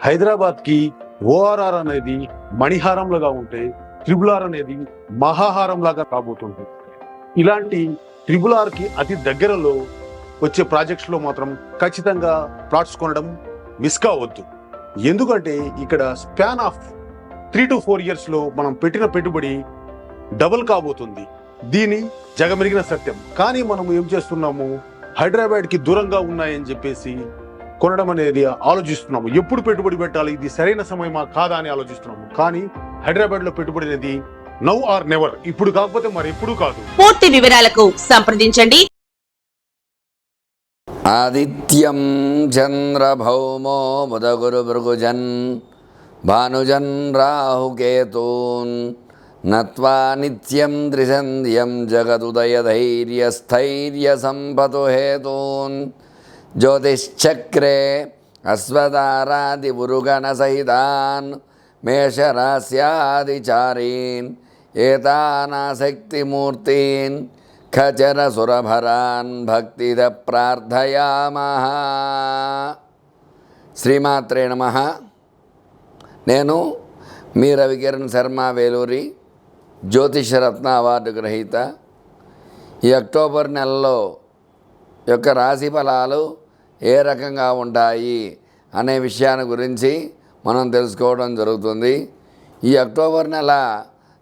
హైదరాబాద్కి ఓఆర్ఆర్ అనేది మణిహారంలాగా ఉంటే ట్రిపుల్ ఆర్ అనేది మహాహారం లాగా కాబోతుంది. ఇలాంటి ట్రిపుల్ ఆర్కి అతి దగ్గరలో వచ్చే ప్రాజెక్ట్స్ లో మాత్రం ఖచ్చితంగా ప్లాట్స్ కొనడం మిస్ కావద్దు. ఎందుకంటే ఇక్కడ స్పాన్ ఆఫ్ 3 to 4 years లో మనం పెట్టిన పెట్టుబడి డబుల్ కాబోతుంది. దీని జగమెరిగిన సత్యం. కానీ మనం ఏం చేస్తున్నాము, హైదరాబాద్కి దూరంగా ఉన్నాయని చెప్పేసి కొనడం అనేది ఆలోచిస్తున్నాము. ఎప్పుడు పెట్టుబడి పెట్టాలి, ఇది సరైన సమయమా కాదా అని ఆలోచిస్తున్నాము. కానీ హైదరాబాద్లో పెట్టుబడి అనేది నౌ ఆర్ నెవర్, ఇప్పుడు కాకపోతే మరి ఎప్పుడు కాదు. పూర్తి వివరాలకు సంప్రదించండి. ఆదిత్యం చంద్రభౌమో బుధగురు భృగుజన్ భానుజన్ రాహుకేతూన్ నత్వా నిత్యం త్రిసంధ్యం జగదుదయధైర్యస్థైర్య సంపతు హేతూన్ జ్యోతిశ్చక్రే అశ్వతారాది ఉరుగణ సహితాన్ మేషరాస్యాదిచారీన్ ఏతానాశక్తిమూర్తీన్ ఖచర సురభరాన్ భక్తిద ప్రార్థయామః. శ్రీమాత్రే నమః. నేను మీ రవికిరణ్ శర్మ వేలూరి, జ్యోతిషరత్న అవార్డు గ్రహీత. ఈ అక్టోబర్ నెలలో యొక్క రాశి ఫలాలు ఏ రకంగా ఉంటాయి అనే విషయాన్ని గురించి మనం తెలుసుకోవడం జరుగుతుంది. ఈ అక్టోబర్ నెల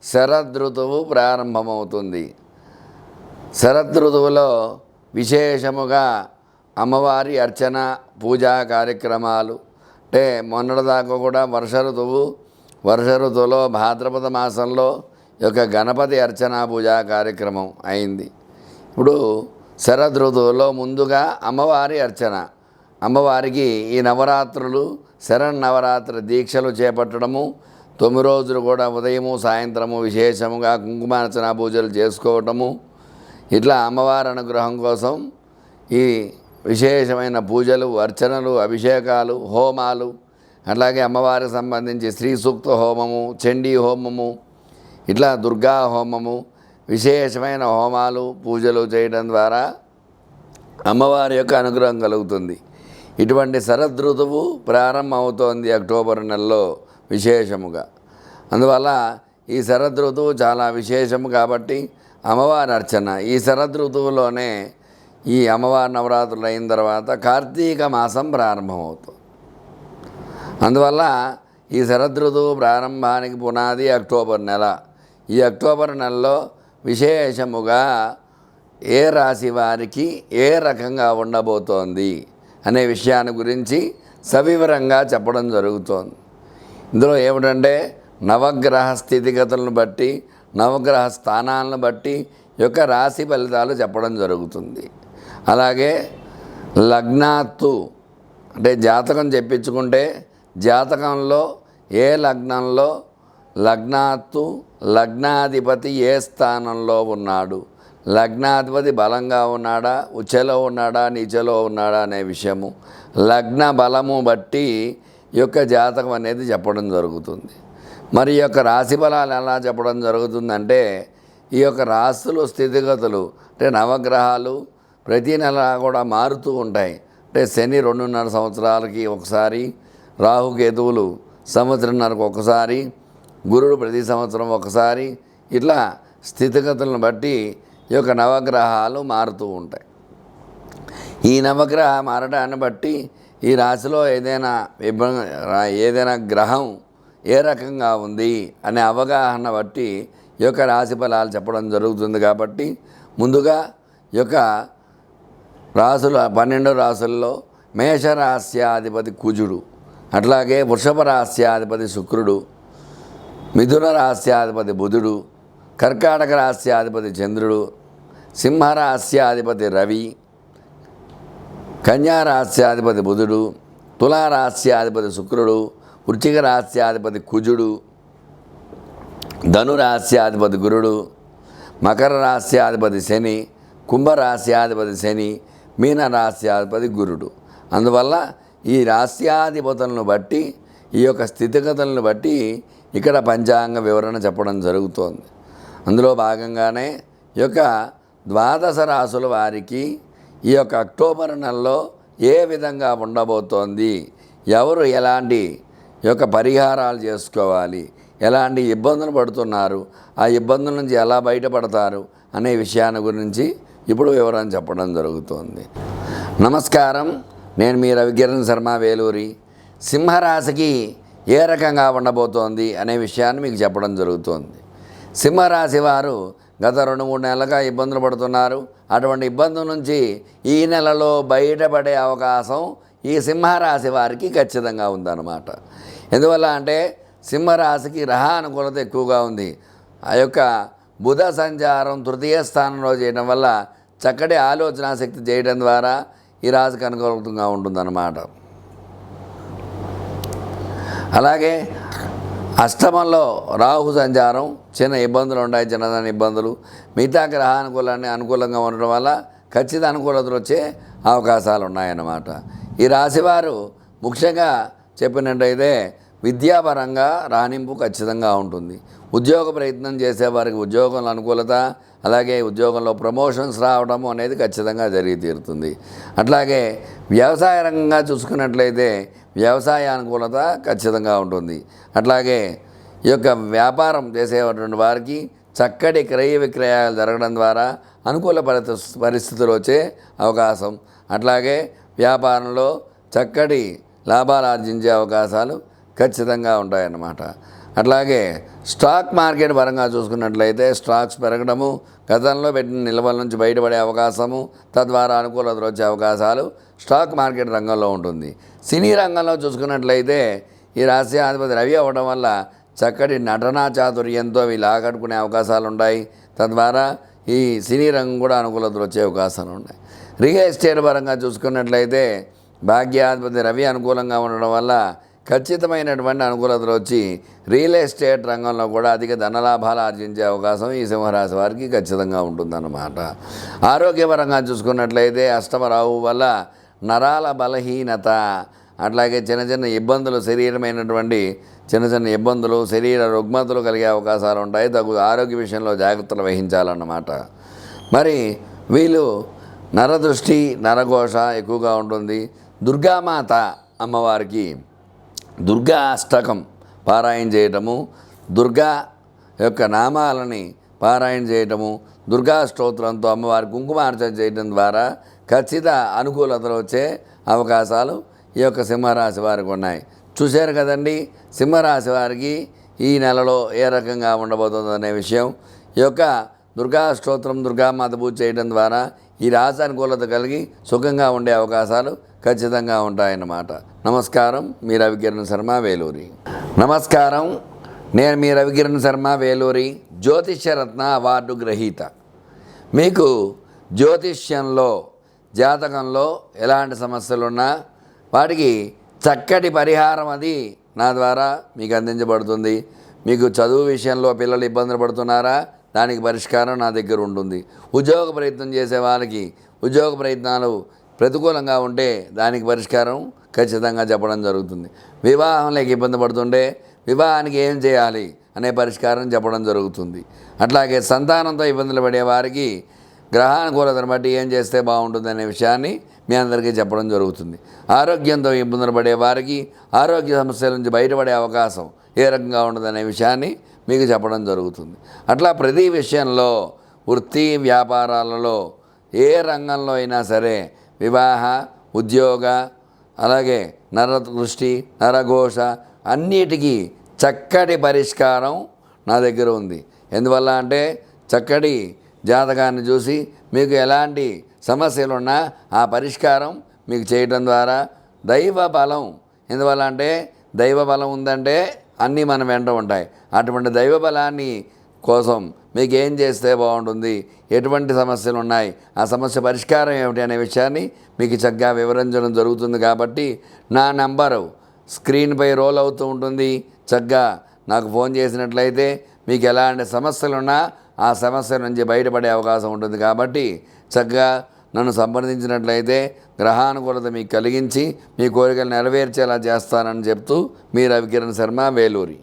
శరదృతువు ప్రారంభమవుతుంది. శరదృతువులో విశేషముగా అమ్మవారి అర్చన పూజా కార్యక్రమాలు, అంటే మొన్నటిదాకా కూడా వర్ష ఋతువులో భాద్రపద మాసంలో యొక్క గణపతి అర్చన పూజా కార్యక్రమం అయింది. ఇప్పుడు శరదృతువులో ముందుగా అమ్మవారి అర్చన, అమ్మవారికి ఈ నవరాత్రులు శరన్నవరాత్రి దీక్షలు చేపట్టడము, 9 రోజులు కూడా ఉదయము సాయంత్రము విశేషముగా కుంకుమార్చన పూజలు చేసుకోవటము, ఇట్లా అమ్మవారి అనుగ్రహం కోసం ఈ విశేషమైన పూజలు, అర్చనలు, అభిషేకాలు, హోమాలు, అట్లాగే అమ్మవారికి సంబంధించి శ్రీ సూక్త హోమము, చండీ హోమము, ఇట్లా దుర్గా హోమము, విశేషమైన హోమాలు పూజలు చేయడం ద్వారా అమ్మవారి యొక్క అనుగ్రహం కలుగుతుంది. ఇటువంటి శరదృతువు ప్రారంభమవుతోంది అక్టోబర్ నెలలో విశేషముగా. అందువల్ల ఈ శరదృతువు చాలా విశేషము కాబట్టి అమ్మవారి అర్చన ఈ శరదృతువులోనే ఈ అమ్మవారి నవరాత్రులు అయిన తర్వాత కార్తీక మాసం ప్రారంభమవుతుంది. అందువల్ల ఈ శరదృతువు ప్రారంభానికి పునాది అక్టోబర్ నెల. ఈ అక్టోబర్ నెలలో విశేషముగా ఏ రాశి వారికి ఏ రకంగా ఉండబోతోంది అనే విషయాన్ని గురించి సవివరంగా చెప్పడం జరుగుతోంది. ఇందులో ఏమిటంటే నవగ్రహ స్థితిగతులను బట్టి, నవగ్రహ స్థానాలను బట్టి యొక్క రాశి ఫలితాలు చెప్పడం జరుగుతుంది. అలాగే లగ్నాత్తు అంటే జాతకం చెప్పించుకుంటే జాతకంలో ఏ లగ్నంలో లగ్నాత్తు లగ్నాధిపతి ఏ స్థానంలో ఉన్నాడు, లగ్నాధిపతి బలంగా ఉన్నాడా, ఉచ్చలో ఉన్నాడా, నీచలో ఉన్నాడా అనే విషయము లగ్న బలము బట్టి ఈ యొక్క జాతకం అనేది చెప్పడం జరుగుతుంది. మరి ఈ యొక్క రాశి ఫలాలు ఎలా చెప్పడం జరుగుతుందంటే ఈ యొక్క రాశులు స్థితిగతులు అంటే నవగ్రహాలు ప్రతి నెల కూడా మారుతూ ఉంటాయి. అంటే శని 2.5 సంవత్సరాలకి ఒకసారి, రాహుకేతువులు సంవత్సరంన్నరకు ఒకసారి, గురుడు ప్రతి సంవత్సరం ఒకసారి, ఇట్లా స్థితిగతులను బట్టి ఈ యొక్క నవగ్రహాలు మారుతూ ఉంటాయి. ఈ నవగ్రహ మారడాన్ని బట్టి ఈ రాశిలో ఏదైనా గ్రహం ఏ రకంగా ఉంది అనే అవగాహన బట్టి ఈ యొక్క రాశి ఫలాలు చెప్పడం జరుగుతుంది. కాబట్టి ముందుగా ఈ యొక్క రాశులు 12 రాశుల్లో మేషరాశ్యాధిపతి కుజుడు, అట్లాగే వృషభ రాశ్యాధిపతి శుక్రుడు, మిథున రాశ్యాధిపతి బుధుడు, కర్కాటక రాశ్యాధిపతి చంద్రుడు, సింహరాశ్యాధిపతి రవి, కన్యా రాశ్యాధిపతి బుధుడు, తులారాశ్యాధిపతి శుక్రుడు, వృశ్చిక రాశ్యాధిపతి కుజుడు, ధనురాశ్యాధిపతి గురుడు, మకర రాశ్యాధిపతి శని, కుంభరాశ్యాధిపతి శని, మీనరాశ్యాధిపతి గురుడు. అందువల్ల ఈ రాశ్యాధిపతులను బట్టి ఈ యొక్క స్థితిగతులను బట్టి ఇక్కడ పంచాంగ వివరణ చెప్పడం జరుగుతోంది. అందులో భాగంగానే ఈ యొక్క 12 రాశుల వారికి ఈ యొక్క అక్టోబర్ నెలలో ఏ విధంగా ఉండబోతోంది, ఎవరు ఎలాంటి ఈ యొక్క పరిహారాలు చేసుకోవాలి, ఎలాంటి ఇబ్బందులు పడుతున్నారు, ఆ ఇబ్బందుల నుంచి ఎలా బయటపడతారు అనే విషయాన్ని గురించి ఇప్పుడు వివరం చెప్పడం జరుగుతుంది. నమస్కారం, నేను మీ రవికిరణ్ శర్మ వేలూరి. సింహరాశికి ఏ రకంగా ఉండబోతోంది అనే విషయాన్ని మీకు చెప్పడం జరుగుతుంది. సింహరాశి వారు గత 2-3 నెలలుగా ఇబ్బందులు పడుతున్నారు. అటువంటి ఇబ్బందుల నుంచి ఈ నెలలో బయటపడే అవకాశం ఈ సింహరాశి వారికి ఖచ్చితంగా ఉందన్నమాట. ఎందువల్ల అంటే సింహరాశికి గ్రహ అనుకూలత ఎక్కువగా ఉంది. ఆ యొక్క బుధ సంచారం తృతీయ స్థానంలో చేయడం వల్ల చక్కటి ఆలోచన శక్తి చేయడం ద్వారా ఈ రాశికి అనుకూలంగా ఉంటుందన్నమాట. అలాగే అష్టమంలో రాహు సంచారం చిన్న ఇబ్బందులు ఉంటాయి, చిన్నదాని ఇబ్బందులు. మిగతా గ్రహానుకూలాన్ని అనుకూలంగా ఉండడం వల్ల ఖచ్చిత అనుకూలతలు వచ్చే అవకాశాలు ఉన్నాయన్నమాట. ఈ రాశివారు ముఖ్యంగా చెప్పినట్టయితే విద్యాపరంగా రాణింపు ఖచ్చితంగా ఉంటుంది. ఉద్యోగ ప్రయత్నం చేసేవారికి ఉద్యోగంలో అనుకూలత, అలాగే ఉద్యోగంలో ప్రమోషన్స్ రావడము అనేది ఖచ్చితంగా జరిగి తీరుతుంది. అట్లాగే వ్యవసాయ రంగంగా చూసుకున్నట్లయితే వ్యవసాయ అనుకూలత ఖచ్చితంగా ఉంటుంది. అట్లాగే ఈ యొక్క వ్యాపారం చేసేటువంటి వారికి చక్కటి క్రయ విక్రయాలు జరగడం ద్వారా అనుకూల పరిస్థితులు వచ్చే అవకాశం, అట్లాగే వ్యాపారంలో చక్కటి లాభాలు ఆర్జించే అవకాశాలు ఖచ్చితంగా ఉంటాయన్నమాట. అట్లాగే స్టాక్ మార్కెట్ పరంగా చూసుకున్నట్లయితే స్టాక్స్ పెరగడము, గతంలో పెట్టిన నిల్వల నుంచి బయటపడే అవకాశము, తద్వారా అనుకూలతలు వచ్చే అవకాశాలు స్టాక్ మార్కెట్ రంగంలో ఉంటుంది. సినీ రంగంలో చూసుకున్నట్లయితే ఈ రాశి అధిపతి రవి అవ్వడం వల్ల చక్కటి నటనా చాతుర్యంతో వీళ్ళు ఆకట్టుకునే అవకాశాలు ఉంటాయి. తద్వారా ఈ సినీ రంగం కూడా అనుకూలతలు వచ్చే అవకాశాలు ఉన్నాయి. రియల్ ఎస్టేట్ పరంగా చూసుకున్నట్లయితే భాగ్యాధిపతి రవి అనుకూలంగా ఉండడం వల్ల ఖచ్చితమైనటువంటి అనుకూలతలు వచ్చి రియల్ ఎస్టేట్ రంగంలో కూడా అధిక ధనలాభాలు ఆర్జించే అవకాశం ఈ సింహరాశి వారికి ఖచ్చితంగా ఉంటుందన్నమాట. ఆరోగ్యపరంగా చూసుకున్నట్లయితే అష్టమ రాహు వల్ల నరాల బలహీనత, అట్లాగే చిన్న చిన్న ఇబ్బందులు, శరీరమైనటువంటి చిన్న చిన్న ఇబ్బందులు, శరీర రుగ్మతలు కలిగే అవకాశాలు ఉంటాయి. తగు ఆరోగ్య విషయంలో జాగ్రత్తలు వహించాలన్నమాట. మరి వీళ్ళు నరదృష్టి, నరఘోష ఎక్కువగా ఉంటుంది. దుర్గామాత అమ్మవారికి దుర్గా అష్టకం పారాయణ చేయటము, దుర్గా యొక్క నామాలని పారాయణ చేయటము, దుర్గా స్తోత్రంతో అమ్మవారి కుంకుమార్చన చేయడం ద్వారా ఖచ్చిత అనుకూలతలు వచ్చే అవకాశాలు ఈ యొక్క సింహరాశి వారికి ఉన్నాయి. చూశారు కదండి, సింహరాశి వారికి ఈ నెలలో ఏ రకంగా ఉండబోతుందనే విషయం. ఈ యొక్క దుర్గా స్తోత్రం, దుర్గామాత పూజ చేయడం ద్వారా ఈ రాశి అనుకూలత కలిగి సుఖంగా ఉండే అవకాశాలు ఖచ్చితంగా ఉంటాయన్నమాట. నమస్కారం, మీ రవికిరణ్ శర్మ వేలూరి. నమస్కారం, నేను మీ రవికిరణ్ శర్మ వేలూరి, జ్యోతిష్యరత్న అవార్డు గ్రహీత. మీకు జ్యోతిష్యంలో, జాతకంలో ఎలాంటి సమస్యలున్నా వాటికి చక్కటి పరిహారం అది నా ద్వారా మీకు అందించబడుతుంది. మీకు చదువు విషయంలో పిల్లలు ఇబ్బందులు పడుతున్నారా, దానికి పరిష్కారం నా దగ్గర ఉంటుంది. ఉద్యోగ ప్రయత్నం చేసే వాళ్ళకి ఉద్యోగ ప్రయత్నాలు ప్రతికూలంగా ఉంటే దానికి పరిష్కారం ఖచ్చితంగా చెప్పడం జరుగుతుంది. వివాహంలోకి ఇబ్బంది పడుతుంటే వివాహానికి ఏం చేయాలి అనే పరిష్కారం చెప్పడం జరుగుతుంది. అట్లాగే సంతానంతో ఇబ్బందులు పడే వారికి గ్రహానుకూలతను బట్టి ఏం చేస్తే బాగుంటుంది అనే విషయాన్ని మీ అందరికీ చెప్పడం జరుగుతుంది. ఆరోగ్యంతో ఇబ్బందులు పడే వారికి ఆరోగ్య సమస్యల నుంచి బయటపడే అవకాశం ఏ రకంగా ఉండదనే విషయాన్ని మీకు చెప్పడం జరుగుతుంది. అట్లా ప్రతి విషయంలో, వృత్తి వ్యాపారాలలో ఏ రంగంలో అయినా సరే వివాహ, ఉద్యోగ, అలాగే నరదృష్టి, నరఘోష అన్నిటికీ చక్కటి పరిష్కారం నా దగ్గర ఉంది. ఎందువల్ల అంటే చక్కటి జాతకాన్ని చూసి మీకు ఎలాంటి సమస్యలున్నా ఆ పరిష్కారం మీకు చేయడం ద్వారా దైవ బలం, ఎందువల్ల అంటే దైవ బలం ఉందంటే అన్నీ మన వెంట ఉంటాయి. అటువంటి దైవ బలాన్ని కోసం మీకు ఏం చేస్తే బాగుంటుంది, ఎటువంటి సమస్యలు ఉన్నాయి, ఆ సమస్య పరిష్కారం ఏమిటి అనే విషయాన్ని మీకు చక్కగా వివరించడం జరుగుతుంది. కాబట్టి నా నంబరు స్క్రీన్పై రోల్ అవుతూ ఉంటుంది. చక్కగా నాకు ఫోన్ చేసినట్లయితే మీకు ఎలాంటి సమస్యలున్నా ఆ సమస్య నుంచి బయటపడే అవకాశం ఉంటుంది. కాబట్టి చక్కగా నన్ను సంప్రదించినట్లయితే గ్రహానుకూలత మీకు కలిగించి మీ కోరికలు నెరవేర్చేలా చేస్తానని చెప్తూ మీ రవికిరణ్ శర్మ వేలూరి.